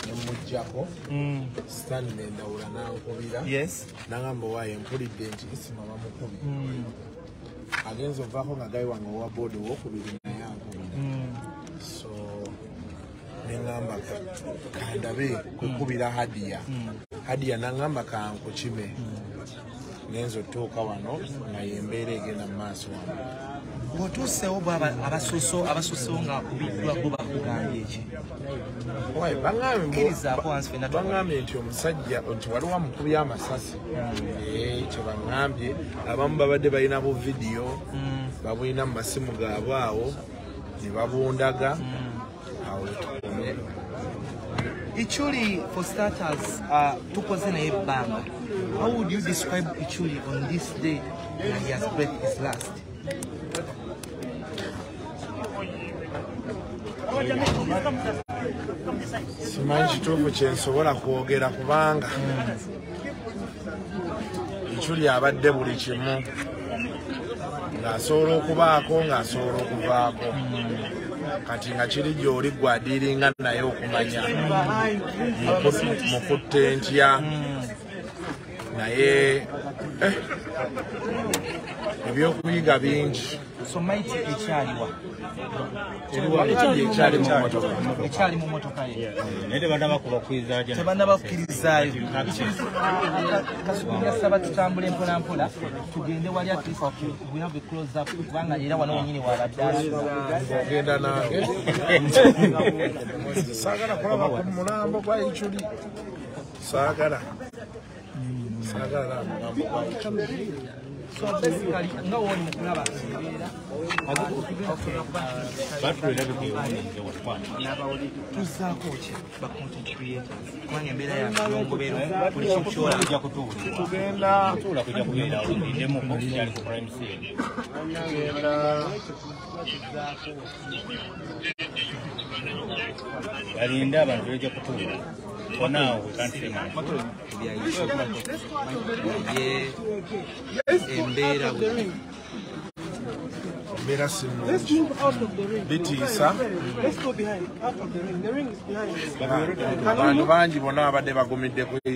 Nemujjako Stanley Ndawula n'ankubira n'agamba waayo empulidde nti Isima bamukubi agenza ovaako nga gayi wange owa boodi owokubiri naye ankubira so neŋŋamba kandabe kukubira Hadiya n'aŋŋamba kankukime ngenza otuuka wano nga yembeera egenda mu maaso wano bw'otuusewo bwaba abasusewo nga akubiddwa bo bakugambye ki? Baŋŋambye nti omusajja nti waliwo amukubya amasasi kye baŋŋambye abamu babadde balinamu vidiyo babulina mu masimu gaabwe awo ne babundaga awo tukume Ichuli, for starters, tukoze naye ebbanga. How would you describe Ichuli on this day when he has breathed his last? Simanyi kituufu kye nsobola kwogera kubanga Ichuli abadde buli kimu ng'asobola okubaako ng'asobola okuvaako kati nga kiri gy'oli gwadiringa naye okumanya mukutte ntya naye ebyokuyiga bingi. So Mighty ekyaliwa ekyali mu motoka ye naye tebannabakukirizaayo kasuubira saba tutambule mpola mpola tugende wali atulifa we have a close up kubanga era wano wenyini wabadde ogenda nange saagala kulaba ku mulambo gwa Ichuli saagala So basically, no one will grab us. For now, we can't say much. Let's move out of the ring. Bitisa. Let's go behind. Out of the ring. The ring is behind.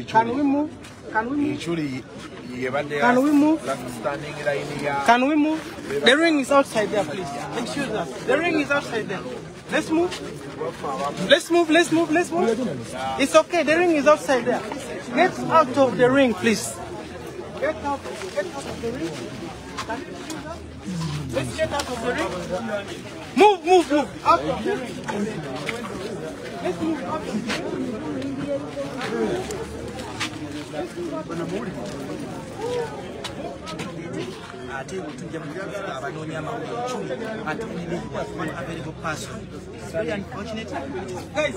Can we move? Can we move? Can we move? Can we move? The ring is outside there, please. Excuse us. The ring is outside there. Let's move. Let's move. Let's move. Let's move. It's okay. The ring is outside there. Get out of the ring, please. Get out of the ring. Let's get out of the ring. Move. Out of the ring. Let's move out of the ring. ate tujja mu kufuta abanoonya amawulire 10 ate one available person. Very unfortunate.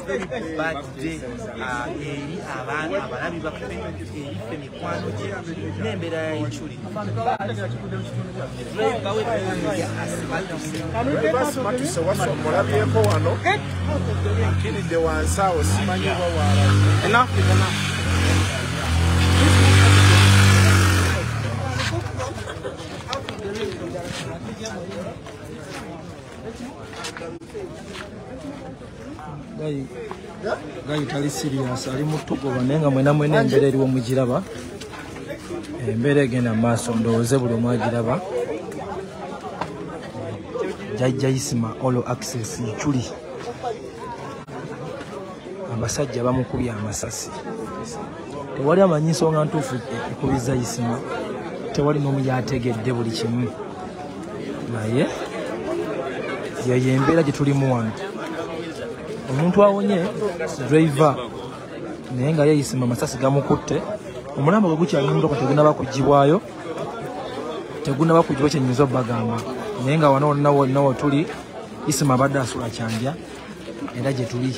Very bad day eri abaana abalabi baffe erife mikwano gye n'embeera ya Ichuli. Mulabyeko wano akiridde wansi awo simanyi oba waala. Enough. Gayi tali serious ali mutugoba naye nga mwena embeera eriwo mugiraba embeera egenda maaso ndowooze buli omu agiraba jajja Isima All Access Ichuli abasajja bamukubye amasasi tewali amanyi nsonga ntuufu ekubiza Isima tewali n'omu yategedde buli kimu naye yeyo embeera gye tulimu wano. Omuntu awonye driver naye nga ye Isima amasasi gamukutte omulambo gwe gukyali mu motoka teguna bakugibwayo kyenyinza obbagamba naye nga wano tuli Isima abadde asula kyanja era gye tuli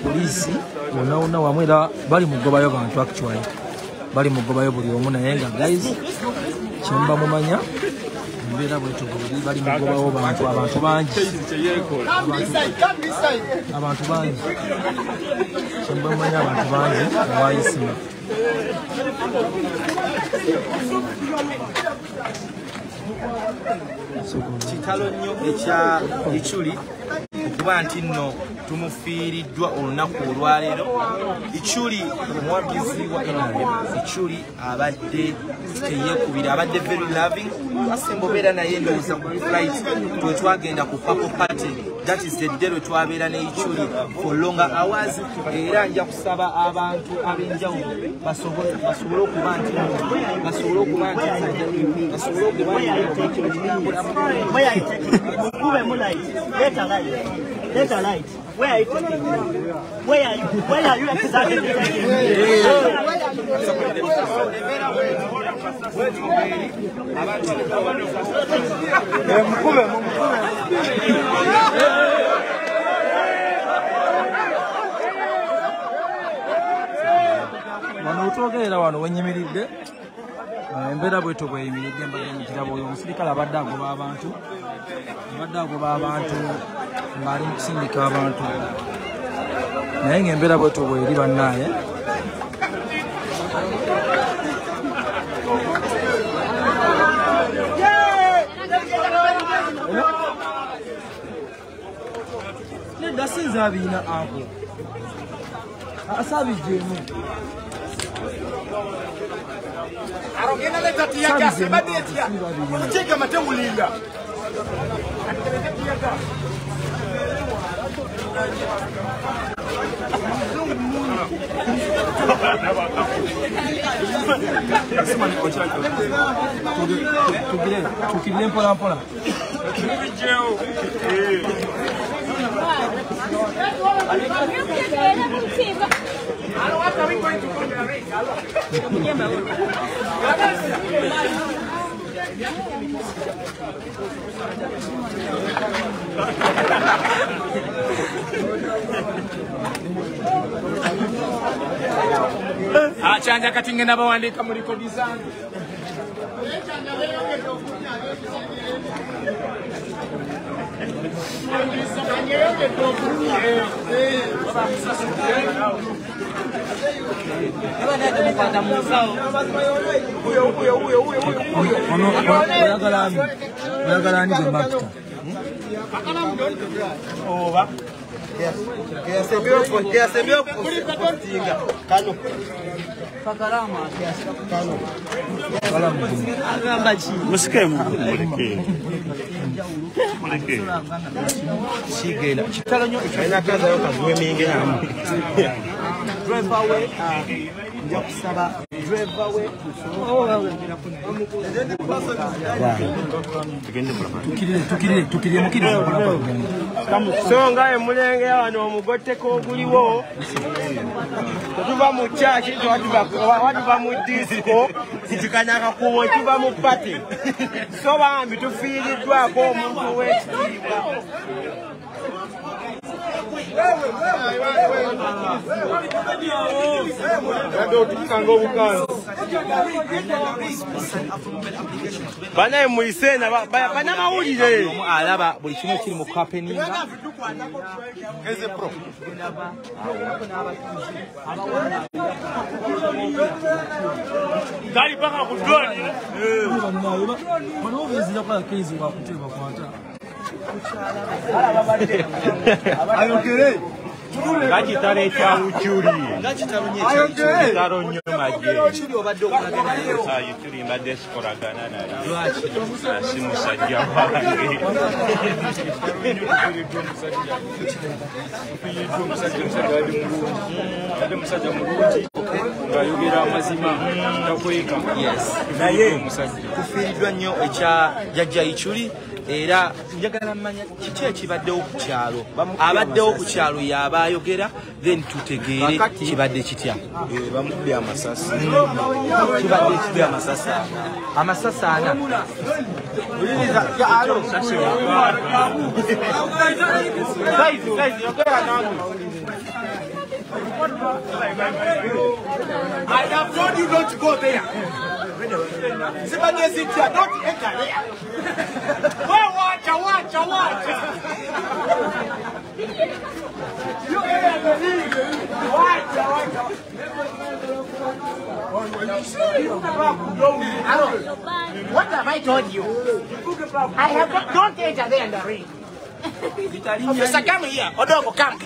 poliisi wonna wamu era bali mugobayo bantu actually bali mugobayo buli omu naye nga guys kyemba mumanya embeera bwetu bali mugobawo abantu bangi kyemba mumanya abantu bangi awa Isima. Kitalo nnyo ekya Ichuli kuba nti nno tumufiiriddwa olunaku olwaleero. Ichuli omwagizi wa NRM, Ichuli abadde teyekubira, abadde very loving. Asembobeera naye ndowooza ku flight twe twagenda ku Purple Party. That is the day lwe twabeera ne Ichuli for longer hours. Era nja kusaba abantu ab'enjawulo basobole okuba nti Let a light. Where are you taking? Where are you exactly taking? Wano otwogerera wano wenyimiridde embeera bwetyo bweyimiridde mbagirabo oyo omusirikale abadde agoba abantu ng'ali mu kusindika abantu naye ng'embeera bwetyo bweri bannaaye nedda sinza abiina ako asabijjeemu arogenda leta tiyaga sebadetia cheka matewulinga tukirire mpola mpola achanja kati ngenda bawandika mu rekodi zange oyagalani ze makita oba keyasembyoko kano pakalama kano agamba ki musikemu kigenda kitalo nnyo alina kazayo kaziweminge namu driver we nja kusaba driver we tukirire mukiriza songa emulenge wano omugotteko oguliwo tetuva mu chaki watuva mu disco titukanyaka kuwo tuva mu pati so bambi tufiiriddwako omuntu w'ekitiibwa banaye muiseena banamawulire alaba buli kimu kiri mu kapeninga gali paka ku drone ayogere ngakitalo ekyawukyuli kitalo nnyo magye Ichuli mbadde sikolagana naye si musajja wange musajja mulungi ng'ayogera amazima takweka naye tufiiriddwa nnyo ekya jjajja Ichuli era njagala mmanya kiki ekibaddewo ku kyalo abaddewo ku kyalo yaba ayogera then tutegeere kibadde kitya bamukubye amasasi kibadde kitya amasasi ana I have told you not to go there. Somebody sit here, don't enter there. Watch. You what have I told you? I have not, don't enter there in the ring. Professor, come here. Odogo, come.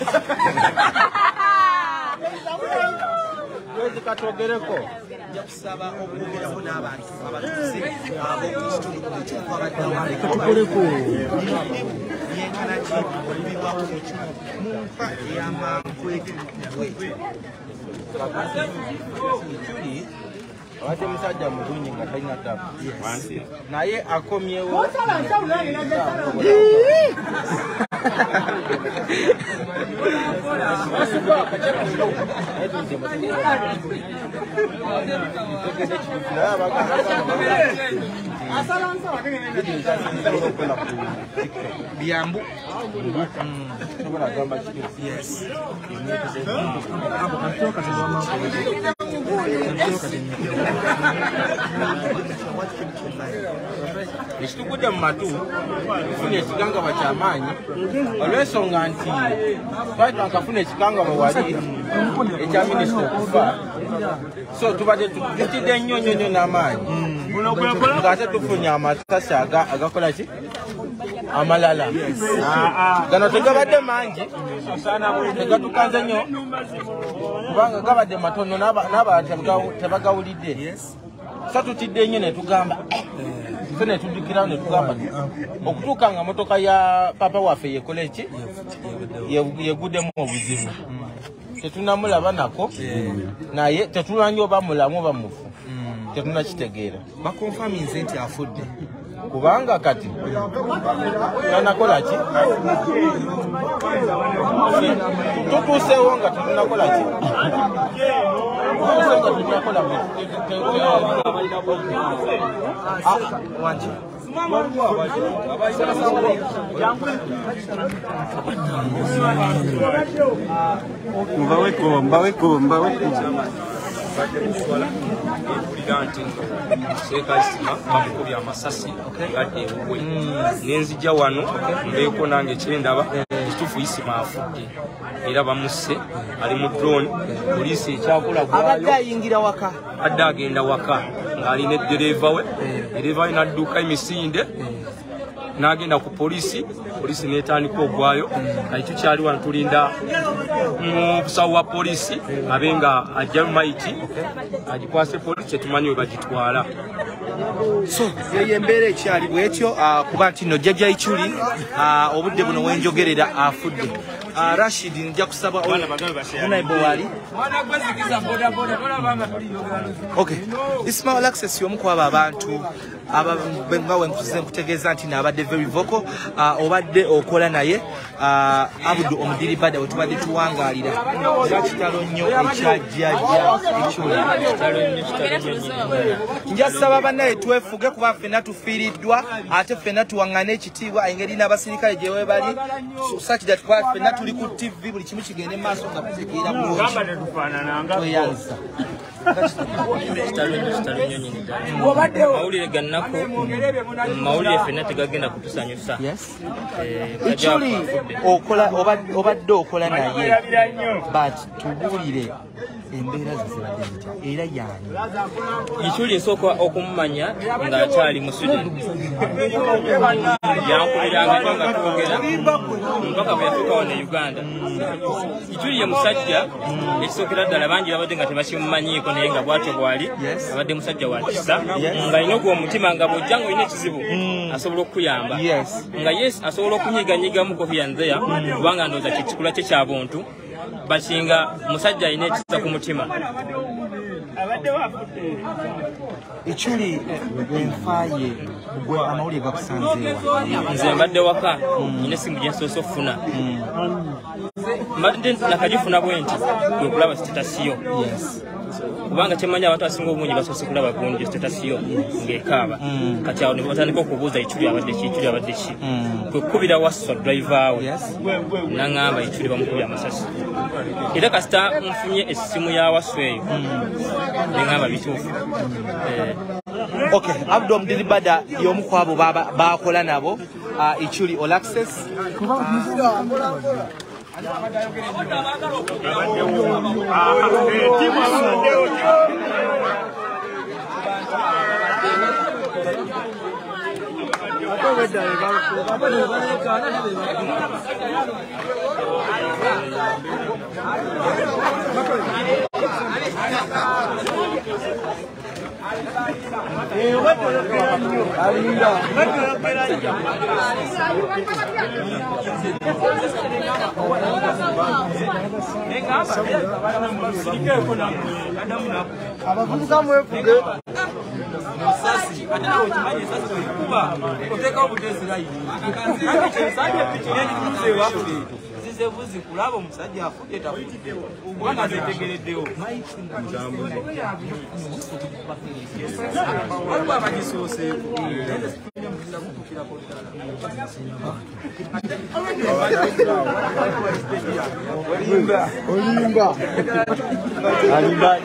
Jakusaba okwogeraho n'abantu abatuuze ab'omukitundu ekyokwabaddewaliko yenkana kyebibwawo mu nfa ey'amankwekwe Wate musajja mulungi nga talina tabu naye akomyewo Biambu. Yes. Ekitukude mu matu funa ekikangabwa ky'amaanyi olw'ensonga nti twali twakafuna ekikangabwa wali ekya minisita okufa so tubadde tutidde nnyo n'amaanyi ng'ate tufunye amasasi agakola ki amalala gano tegabadde mangi tegatukanze nnyo kubanga gabadde matono n'abantu tebagawulidde so tutidde nnyo ne tugamba so ne tuddukirawo ne tugamba okutuuka nga motoka ya papa waffe yekola eki yeguddemu obuzibu tetunamulaba nako naye tetulwanye oba mulamu oba mufu tetunakitegeera bakonfaminze nti afudde kubanga kati tanakola ki tutuuseewo nga tetunakola ki tunakola mbaweko Briganti, Sekasima, Mamukubi Amasasi, Gade, Nenzija wano, Mbeko nange kyendaba, ekitufu isima afudde. Era bamuse, ali mu drone, poliisi ekyakola gwayo. Abadde ayingira waka. Adde agenda waka, ng'ali ne dereva we, dereva we n'adduka emisinde, n'agenda ku poliisi n'etandika ogwayo, kati tukyali wano tulinda mu busawo wa poliisi abenga ajja maiti agikwase poliisi tumanyi we bagitwala. So ye embeera ekyali bwetyo kuba nti no jjajja Ichuli obudde buno wenjogerera afudde. Rashid nja kusaba onaibo wali. Okay. Ismail Access yomu kwaba abantu ababengawe nkuze nkutegeeza nti nabadde very vocal obadde okola naye Abdu Omudiri Bada wetubadde tuwangalira kitalo nnyo ekyajjajja Ichuli. Njasaba bannaye twefuge kuba ffenna tufiiriddwa ate ffenna tuwaŋŋane ekitiibwa engeri n'abasirikale gye weebali such that ffenna tuli ku TV buli kimu kigende maaso nga tutegeera bulungi tweyanza mawulire gannako mawulire ffenna tegagenda kutusanyusa. Ichuli obadde okola naye but tubuulire embeera zizibadde ntya era yaani Ichuli esooka okumumanya ng'akyali mu Sweden yankubiranga nga twogera mpaka bwe yatuuka wano e Uganda. Ichuli ye musajja ekisookera ddala bangi babadde nga tebakimumanyiiko naye nga bwatyo bwali abadde musajja wa kisa ng'alina ogw'omutima nga bw'ojja ng'olina ekizibu asobola okukuyamba nga yes asobola okunyiganyigamu kofi yanzeya kubanga ndowooza kikula kye kyabuntu bakinga musajja alina ekisa ku mutima. Ichuli enfaye gwe amawulire gakusanzeewa. Nze mbadde waka nyina essimu gye nsoose okufuna mbadde nakagifuna bwe nti kwe kulaba sitatasiyo kubanga kyemmanyi abantu asinga obungi basoose kulaba gundi sitatasiyo ng'ekaaba kati awo ne batandika okubuuza Ichuli abadde ki kwe kkubira Wasswa driver we n'aŋŋamba Ichuli bamukubye amasasi era kasita nfunye essimu ya Wasswa eyo ne ŋŋamba bituufu. Okay, Abdu Omudiri Bada y'omu ku abo baakola nabo Ichuli All Access. abavubuka mwefuge Sasi, atana uchimaji sasa kulikuwa kuteka ubutezi rai. Kandi chesaje pichireni kuze wafude. Zize buzi kulabo musaji afuje tafuti. Ubwana zetegeredeo. Watu abajisose. Olimba Alimba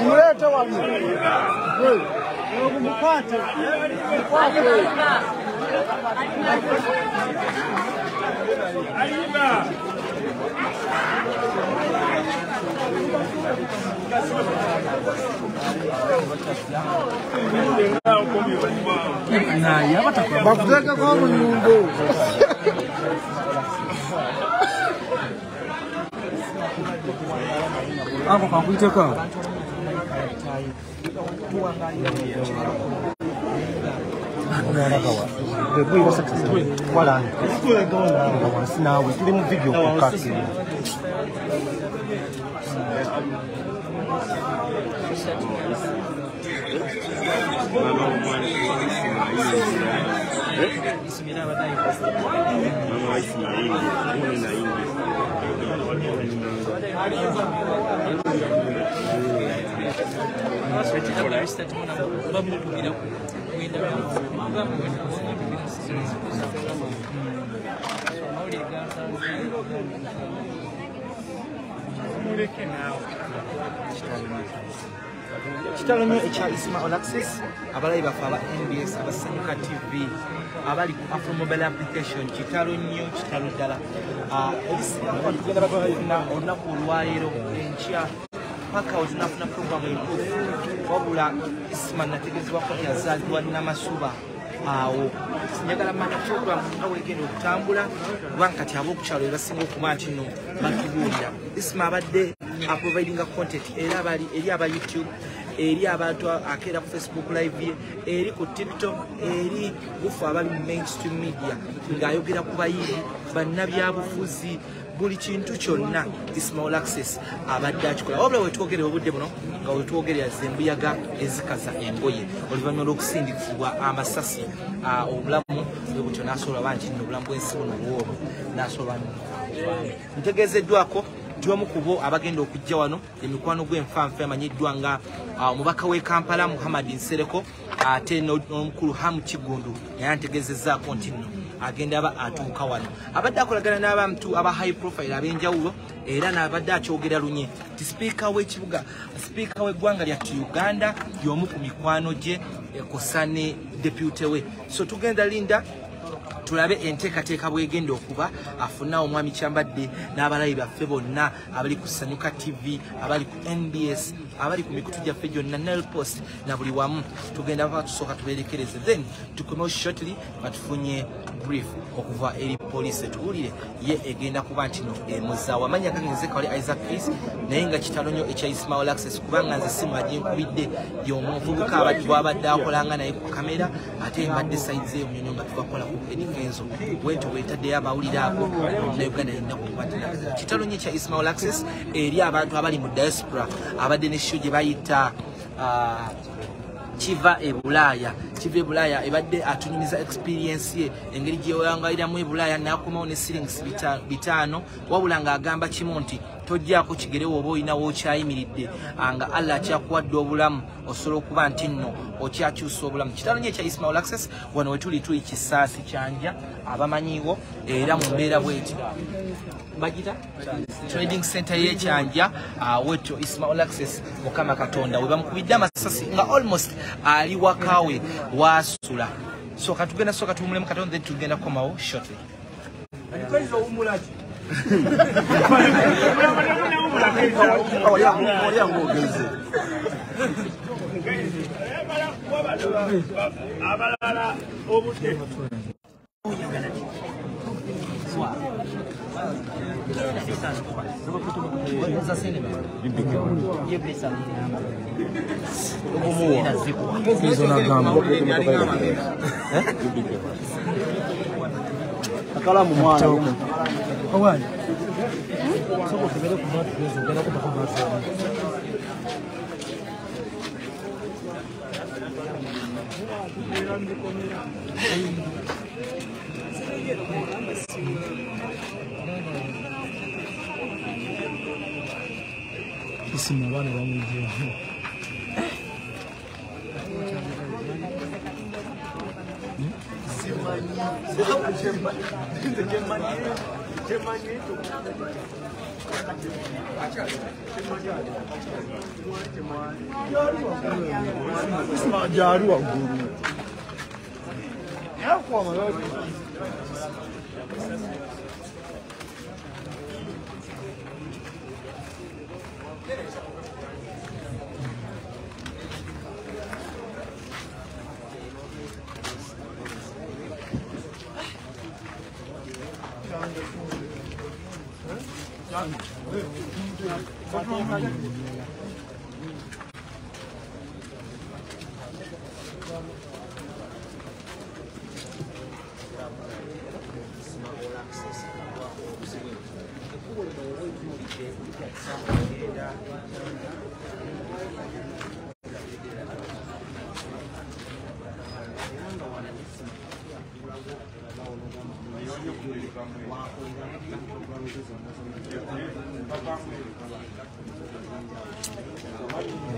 Muleta wanu wewe mukate Alimba na yabata bakuteka kwa munyumbo hapo kwa kuiteka Kitalo nyo echa Ismail Access abalayi bafa aba NBS abasanyuka TV abali ku Afro Mobile application kitalo nyo kitalo dala ebisima tugenda bakufuna olunaku olwaleero enkya paka otunafuna programu entuufu wabula Ismail nategezebwako yazaalibwa Namasuba awo njagala manya programu nga weegenda okutambula kubanga kati ab'okukyalo ebasinga okuba nti nno batubuulira Ismail abadde aprovidinga content era abali eri aba YouTube eri abantu akeera ku Facebook live eri ku TikTok eri bufu abali mu mainstream media ng'ayogera ku bayizi bannabyabufuzi buli kintu kyonna Ismail Access abadde akikola wabula wetwogerera obudde buno nga wetwogerera zembuyaga ezikaza engoye oluvannyuma lw'okusindikibwa amasasi obulamu bwe butyo n'asobola banti nno obulamu bw'ensi buno bwobwo n'asobola ntegeezeddwako Jomu kubo abagenda okujja wano emikwano gw'enfanfe amanyiddwa nga omubaka w'e Kampala Muhammad Nsereko ate n'omukulu Hamu Kigundu yantegezezzaako nti nno agenda aba atuuka wano abadde akolagana n'abantu aba high profile ab'enjawulo era n'abadde akyogera lunye ti sipiika w'ekibuga sipiika w'eggwanga lyattu Uganda y'omu ku mikwano gye ekosa ne deputy we so tugenda linda tulabe enteekateeka bwegenda okuba afuna omwami Kyambadde n'abalayi baffe bonna abali ku Sanyuka TV abali ku NBS abali ku mikutu gyaffe gyonna Nile Post na buli wamu tugenda tusooka tubeerekereze then tukomewo shortly batufunye brief okuva eri police tuwulire ye egenda kuba nti no emuzaawa amanya gangenze kawali Isaac Peace naye nga kitalo nnyo ekya Ismail Access kubanga nze simu aginkubidde y'omuvubuka abadde akolanga naye ku kamera ate mbadde saizi eyo nnyonyo nga tubakola ku Kenzo wetu wetadde abawulira ako na Uganda yenda kukwatira kitalo nnyo ekya Ismail Access eri abantu abali mu diaspora abadde ne show gye bayita Chiva Ebulaya ebadde atunyumiza experience ye engeri gye yangayiramu Ebulaya n'akomawo ne shillings 5 wabula ng'agamba kimu nti tojjaako kigere woba olina w'okyayimiridde nga Allah akyakuwadde obulamu osobola okuba nti nno okyakyusa obulamu kitalo nnyo ekya Ismail Access wano wetuli Kisaasi Kyanja abamanyiwo era mu mbeera bweti bagita trading center ye Kyanja wetu Ismail Access Mukama Katonda we bamukubidde amasasi nga almost ali wakawe wasula so katugenda so katumulemu Katonda then tugenda komawo shortly Isima bana bamujia. Isima jaru wa guru. Ya kwa mama.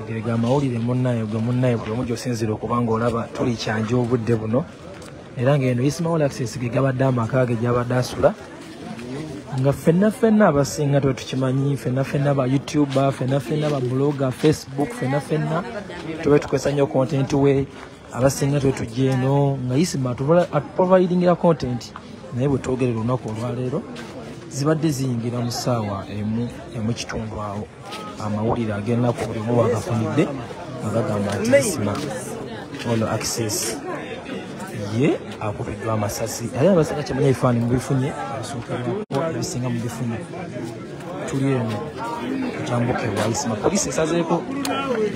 Gerega mawulire munnaye gwe munnaye bwe mujjo sinzira okubanga olaba tuli kyanja obudde buno era ng'eno Ismail Access ge gabadde amaka ge gyabadde asula nga ffenna abasinga twe tukimanyi ffenna ba YouTuber ffenna ba blogger Facebook ffenna tube tukozesa nnyo content we abasinga twe tujja eno nga Ismail atuprovidingira content naye bwe twogerera olunaku olwaleero zibadde ziyingira mu ssaawa emu kitundu awo amawulire ag'ennaku buli omu bagafunidde nga gagamba nti Ismail Access ye akubiddwa amasasi ate abasinga kyemanya ebifaananyi mubifunye abasookerwako ebisinga mubifunye tuli eno kukyambuka ewa Ismail poliisi esazeeko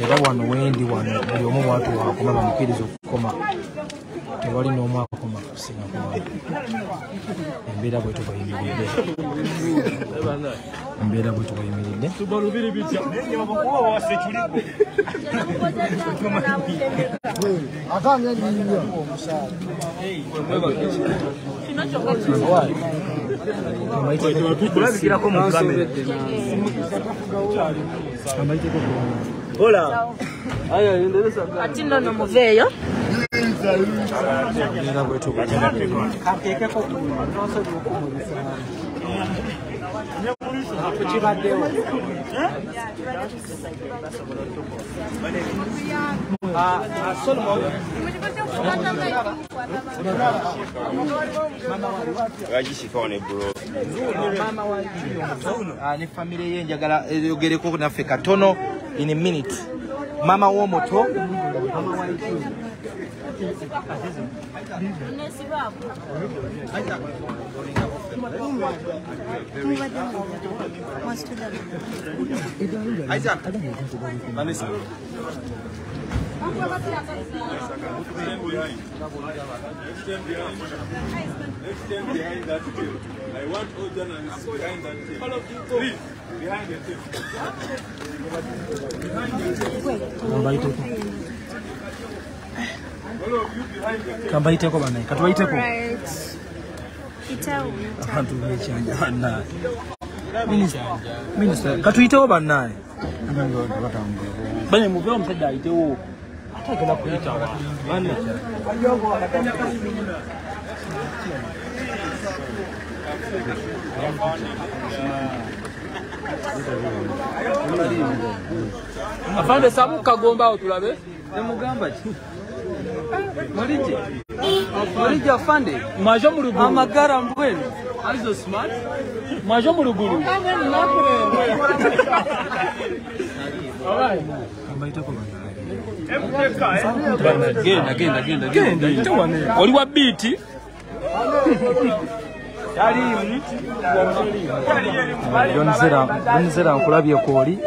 era wano wendi wano buli omu bwatu wakoma bamukiriza okukoma tewali n'omu akoma kusinga kuba embeera bwe tubayimiridde Hola. Ati ndono muveyo. Ne family ye njagala yogereko naffe katono in a minute. Mama w'omuto mama wa iki Isaac Vanessa Stand behind that table. I want all journalists behind that table. All of you go. Please, behind the table. Kambaiteko bana. Katuwaiteko. Itau. Minister, katuitewo bana. Bane muvyo omusajja ayitewo. Atakela kuyitawa. Bane. Afande sabu kagomba otulabe. Nemugamba ki? Molije afande. Majo mu luguru. Amagara mbwenu. Are you smart? Majo mulugulu. Genda. Oli wa beat. Donzera nkulabye kooli.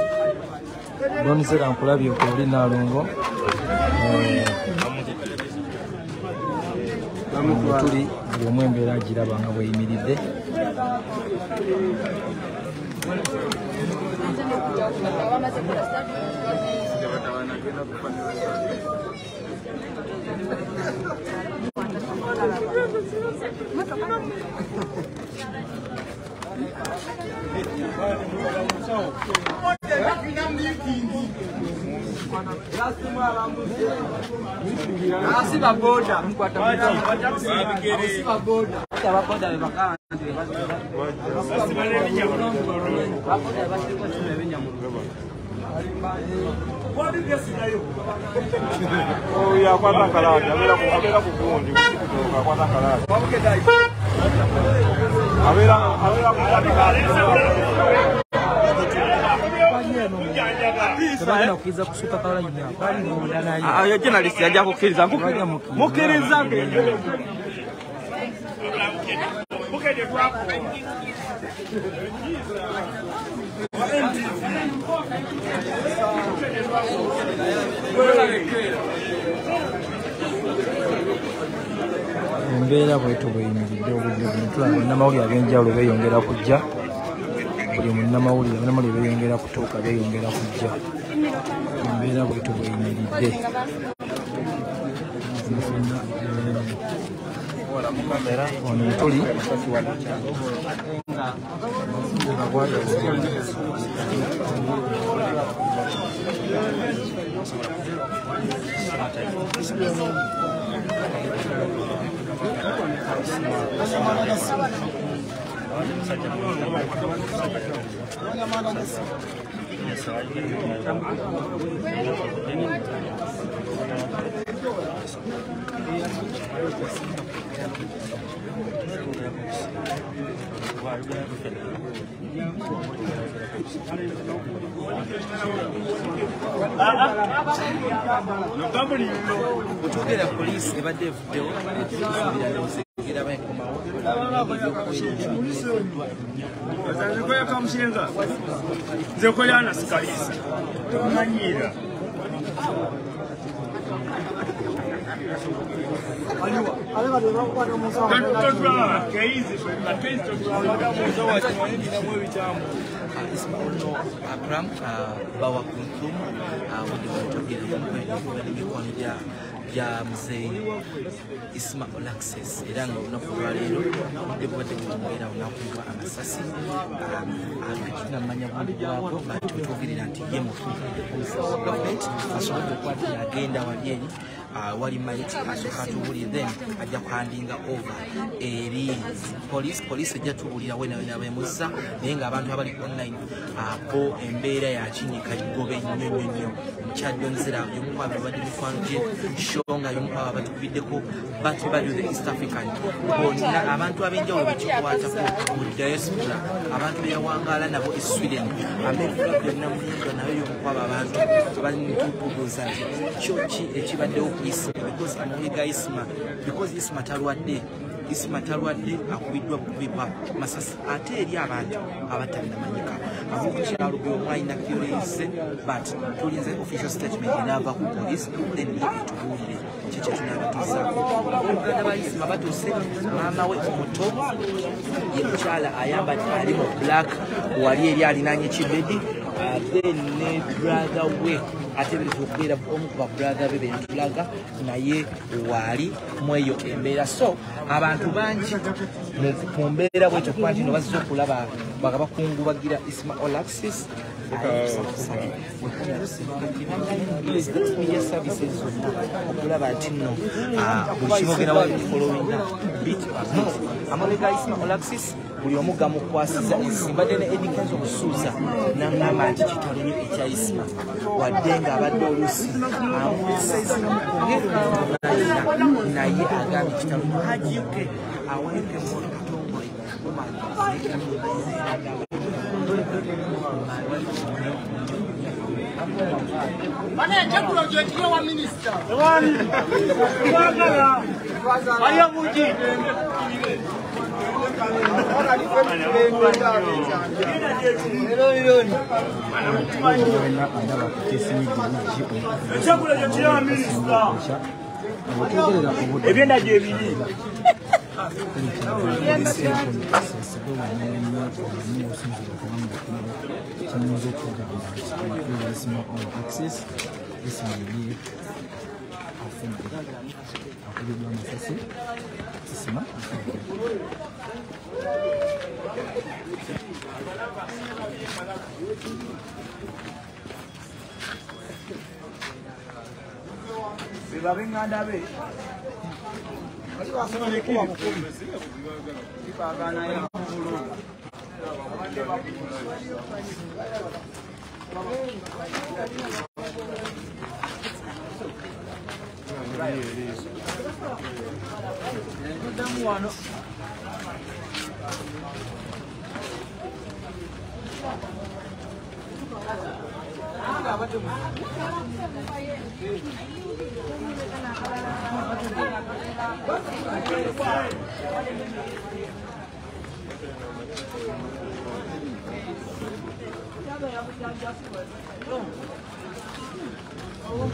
Donzera nkulabye kooli Nalongo. Tuli buli omu embeera agiraba nga bweyimiridde. Asiba boda. Oh ya kwata kalati abera kukundi kwata kalati abera Tebagenda kukkiriza kusukka kawala nnyo akwali munda naye. Journalist yajja kukkiriza mukkiriza. Embeera bwetyo bweyimiridde obudde buno tulaba bannamawulire ab'enjawulo beeyongera kujja. Buli munnamawulire beeyongera kutuuka beeyongera kujja. Embeera bwetyo bweyimiridde. Ono tuli Kutugera police ebadde evuddewo era bakomawo Nzekoya kamushenga nzekoya na sikalisa tumanyira Akram bawa kuntum wadi watogera n'emikwano gya Mzee Isma Olaxes era nga olunaku lwaleero obudde bubadde bumbeera onakuba amasasi tetunamanya bundi bwabwo bati bwetwogerera nti ye mufu omusawo wa gavumenti asobodde okukwatira agenda wali eri wali maiti asooka atubulire then ajja kuhandinga over eri police ejja tubulira wena bemuzza naye ng'abantu abali online bo embeera yakinyika igobe nnyo mukyadonzera yomukwaba badde mikwano gye shonga yomukwaba batukubiddeko batibadu the East African bonna abantu ab'enjawulo bekikwatako mu diaspora abantu beyawangaala nabo e Sweden Amerika byonna mulinga nayo yomukwaba abantu balitukubuuza nti kyoki ekibaddewo ku Isma because amuyiga Isma talwadde akubiddwa kubibwa masasi ate eri abantu abatanamanyika abokukyalo byomwalina kyoleyise but tulinze official statement enaava ku police then etubulire kyekyo tunabatuusaako Uganda ba Isma batuuse maama we omuto ye mukyala ayambadde ali mu black wali eri alinanye kibedi then ne brother we atebereza okubeera omu ku babrother be bentulaga naye waali mweyo embeera so abantu bangi mu mbeera bwekyo kuba nti no bazze okulaba baga bakungubagira Isma Olaxes media services zonna okulaba nti nno buli kimu ogenda wafolowinga bit amalega Isma Olaxes buli omu gamukwasiza ensimbadde ne edikenzo obusuuza n'angamba nti kitalo nnyo ekya Isma wadde nga abadde oluusi naye agambye kitalo hajiuke awayuke mu katongole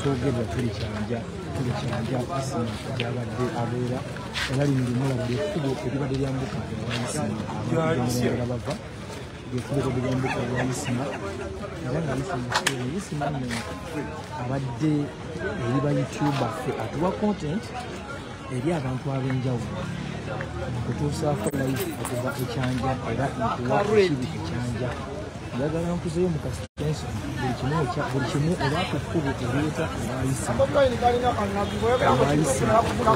Tugenda tuli kyanja isima gyabadde abeera era lindimulaba lyekkubo eribadde lyambuka ewaisima bava lyekkubo lyambuka ewaisima era nga isima nno abadde eri ba YouTuber ffe atuwa content eri abantu ab'enjawulo kutuusaako live okuva ekyanja era nkuwa ekiri ekyanja njagala nkuzeyo mu kasitensi buli kimu oba ku kkubo erireeta ewaisima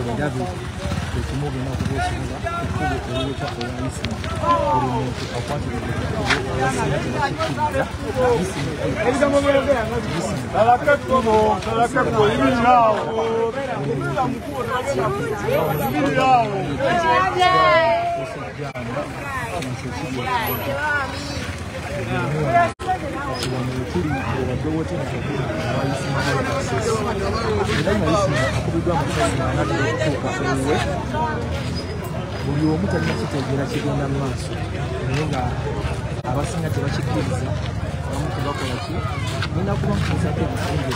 erabe ekimu ogenda okuba okiraba ekkubo erireeta ewaisima buli muntu akwatiriza ekkubo ewaisima tebakikkiriza buli omu talina kitegeera kigenda mu maaso naye nga abasinga tebakikkiriza abamu tebakola ki genda kuba nkuizako ebisinge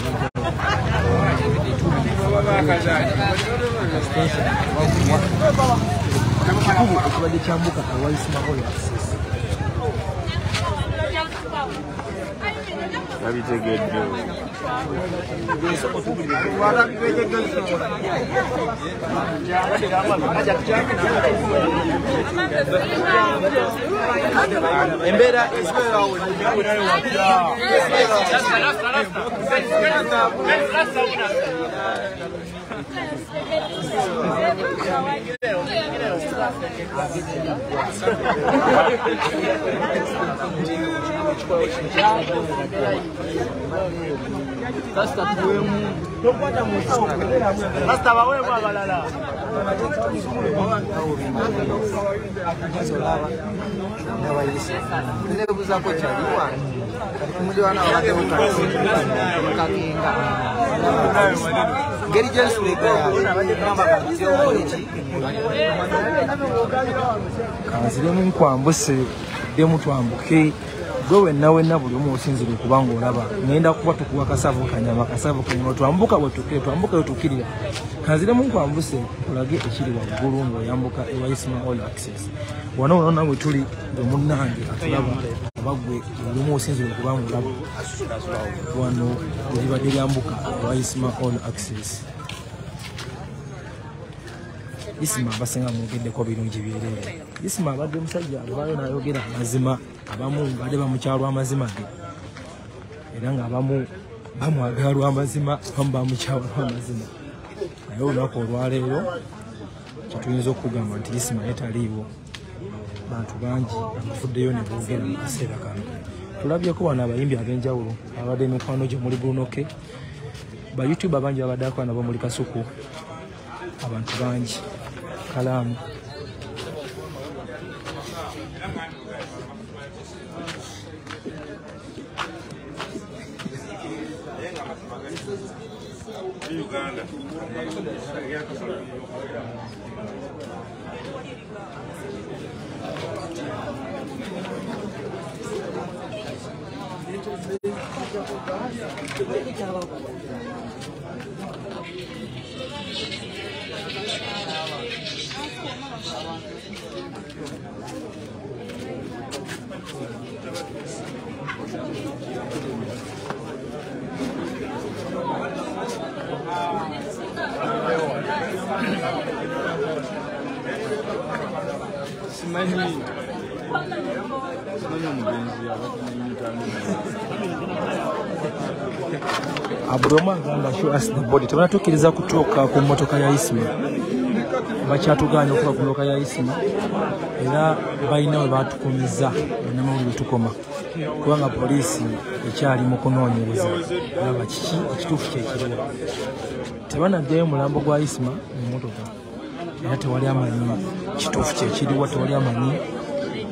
ekikubo ekibadde kyambuka ewaisima All Access yabitegedde embeera kanziremu nkwambuse ddemu twambuke gwe wenna buli omu osinzire okuba ng'olaba ngenda kuba tukuwa kasavu kanyama twambuka twambuka wetukkirira kanziremu nkwambuse tulage ekiri waggulu ng'oyambuka ewaisima All Access wano nawe tuli gwe munnange atulaba abagwe buli omu osinzire okuba ng'olaba wano eribadde lyambuka ewaisima All Access isima abasinga mwogeddeko birungi byerere isima abadde musajja avaayo n'ayogera amazima abamu badde bamukyalwa amazima ge era ng'abamu bamwagala lw'amazima abamu bamukyalwa lw'amazima naye olunaku olwaleero kyetuyinza okugamba nti isima yetaliiwo bantu bangi abafuddeyo ne boogera mu kaseera kano tulabyeko wano abayimbi ab'enjawulo abadde emikwano gye muli Brunoke ba YouTube abangi babadde akola nabo muli Kasuku abantu bangi Kalamu Uganda. Abroma ngamba show us the body. Tunatukiriza kutoka ku motoka ya Isma. Bachatuganya okuva ku motoka ya Isma. Era bayina we batukumiza namuli tukoma. Kubanga polisi ekyali mu kunoonyereza laba kiki ekituufu kyekiriwo. Tebanaddayo mulambo gwa Isma mu motoka. Era tewali amanyi kituufu kyekiriwo, tewali amanyi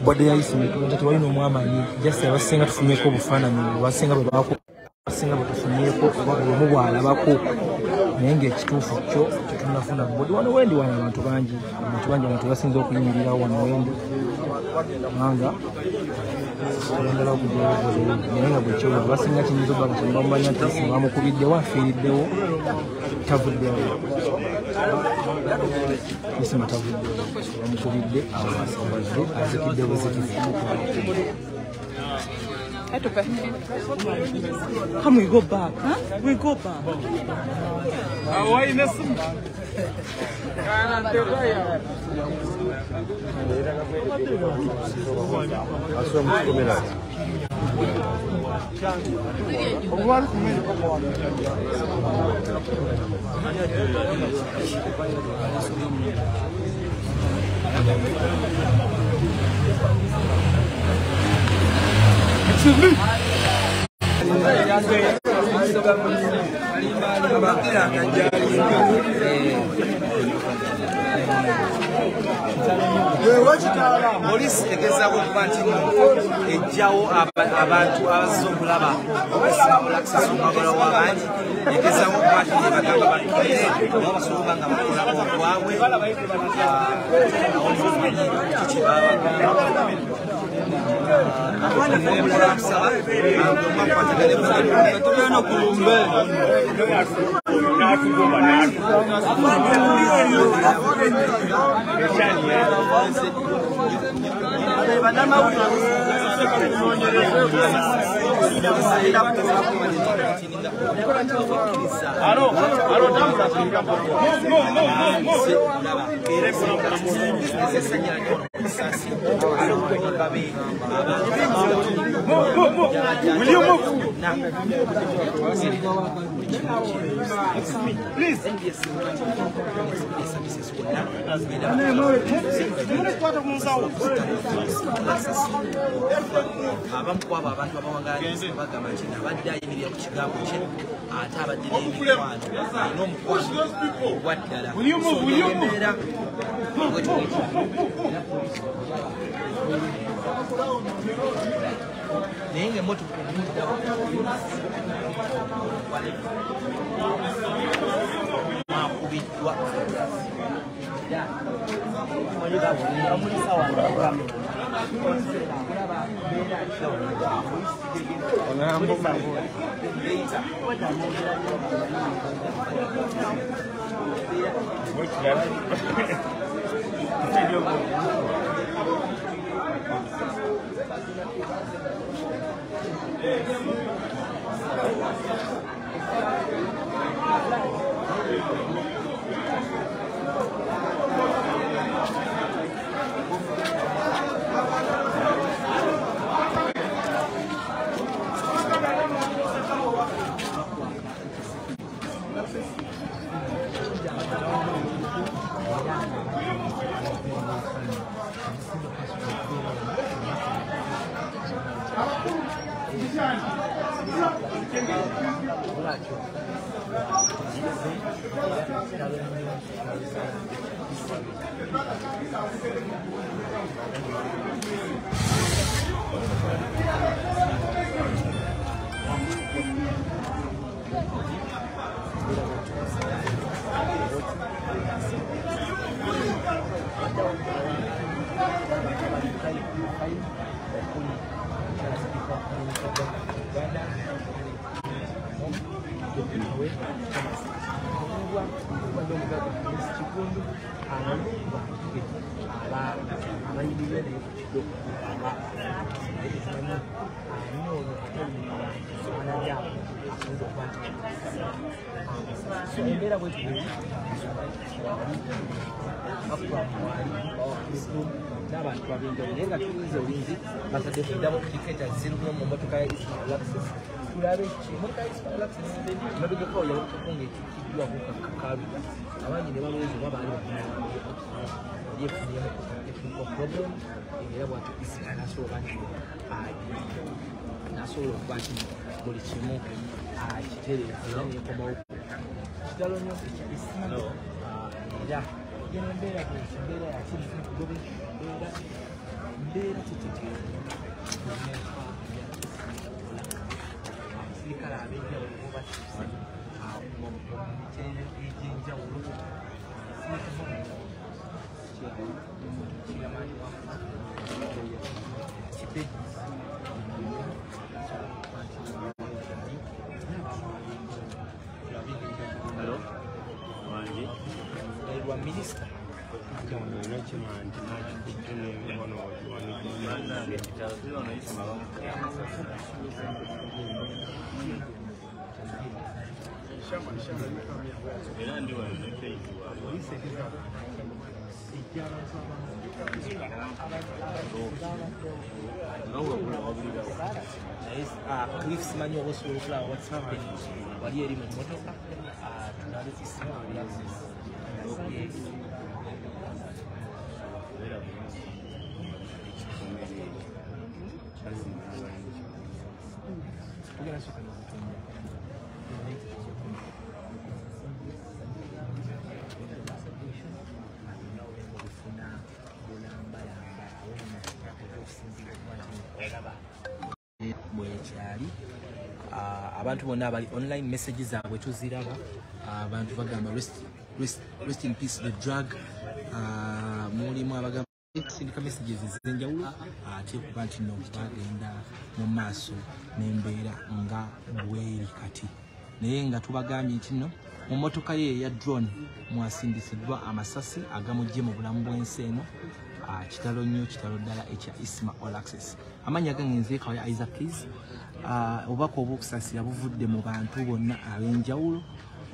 bode ya Isma tewali n'omwamanyi. Just abasinga tufunyeeko obufaananyi basinga bwe baako basinga batufunyeeko oba bwe bwalabako naye ng'ekituufu kyo tetunafuna bodi. Wano wendi wano abantu bangi abantu basinza okuyimirirawo wano wendi kubanga tuyagala okujja naye nga bwe kyoyo basinga kiyinza okuba nti bamumanya nti Isma bamukubiddewo afiiriddewo tavuddewo. Isma tavuddewo bamukubidde awo asabadde azikidde buzikifu. Come, we go back, huh? We go back. Why in this? Polisi egezaako okuba nti ejjawo abantu abazze okulaba okusasumagala w'abangi egezaako okuba nti bagamba batukire oba basobola nga bakola obwabwe Will you move? Please. Abamu kwabo abantu abawangaaliza bagamba nti abadde ayimirira ku kigambo kye ate abadde n'emikwano n'omukwano ogwa ddala embeera naye ng'emmotoka akubiddwa n'abantu babinjawulo naye nga tuliza olinzi basadde tuddamu tiketa ziruma mu mmotoka ya Ismail Access tulabe emmotoka ya Ismail Access emabegako yalikukunga ekikiddwako kakabi abangi ne balowooza oba baali yefuniyemu technical problem era bwati Ismail nasobola okuba nti buli kimu kitereevu era nekomawo kitalo nnyo ekya Ismail era embeera embeera yakiri kugobe embeera kitegeeza abasirikale ab'enjawulo batuse mu mitendera egy'enjawulo lwa minisita Cliff simanyi obusobola okulaba what's happening wali eri mu mmotoka tunabe Ismail Access bwekyali abantu bonna abali online messages zaabwe tuziraba abantu bagamba rest in peace the drug mulimu abagamba sindika messages ezenjawulo ate kuba nti no bagenda mu maaso n'embeera nga bweri kati naye nga tubagambye nti no mu mmotoka ye eya drone mwasindisiddwa amasasi agamujje mu bulamu bw'ensi eno kitalo nnyo kitalo ddala ekya Ismail Access amannya gange nzeekawo ya Isaac Keys obubaka obw'okusasira buvudde mu bantu bonna ab'enjawulo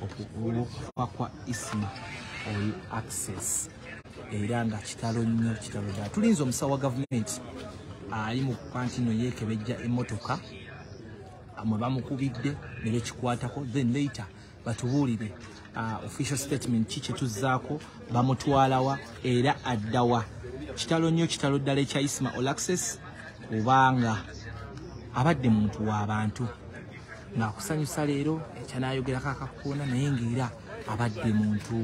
okufa kwa Ismail Access era nga kitalo nnyo kitalo ddala tulinze omusawo wa gavumenti ali mu kuba nti no yeekebejja emmotoka mwe bamukubidde ne bekikwatako then later batubuulire official statement ki kyetuzzaako bamutwalawa era addawa kitalo nnyo kitalo ddala ekya Ismail Access kubanga abadde muntu w'abantu ng'akusanyusa leero ekyanaayogerako akakuuna naye ng'era abadde muntu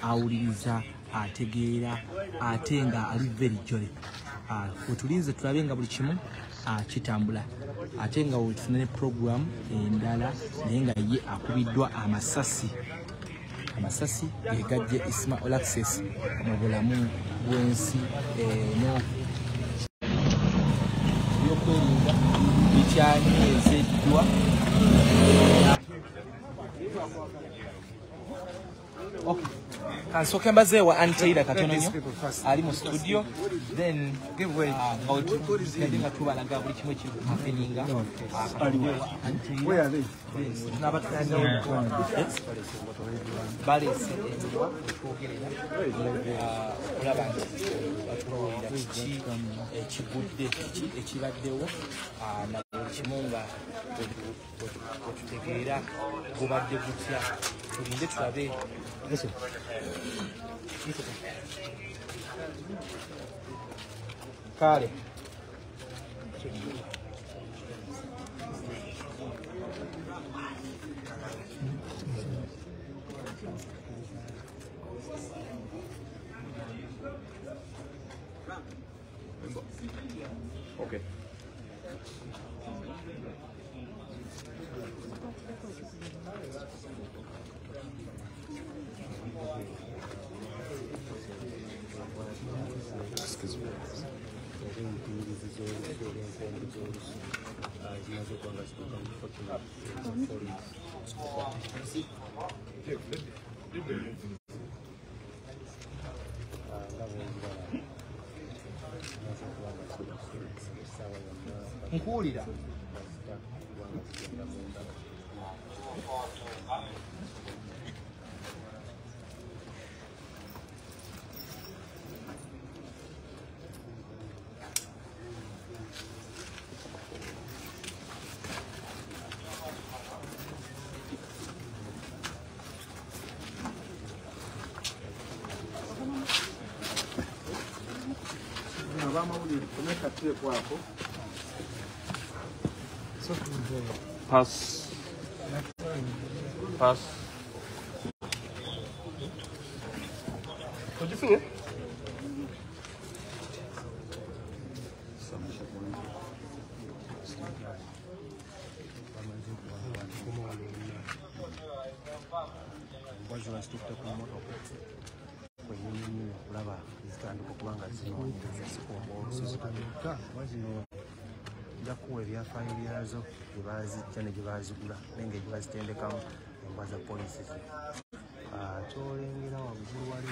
awuliriza ategeera ate nga ali very jolly wetulinze tulabe nga buli kimu kitambula ate nga wetufune ne program endala naye nga ye akubiddwa amasasi gegajje Ismail Access mu bulamu bw'ensi eno byokwerinda bikyanyezeddwa kansoke mbazeewa Antaira katono nnyo ali mu studio then nga tubalaga buli kimu ekiri kuhappeninga balese enwa etwogerera okulaba nti batubuulira kiki ekigudde kiki ekibaddewo na buli kimu nga wetutegeera gubadde gutya tulinde tulabe kale okay. Excuse me. nkuwulira Pass. Pass. What'd you feel? Jakuwa ebyafaayo byazo gye baazijja ne gye baazigula nenge gye bazitendekamu embwa za poliisi ze kyolengera waggulu wali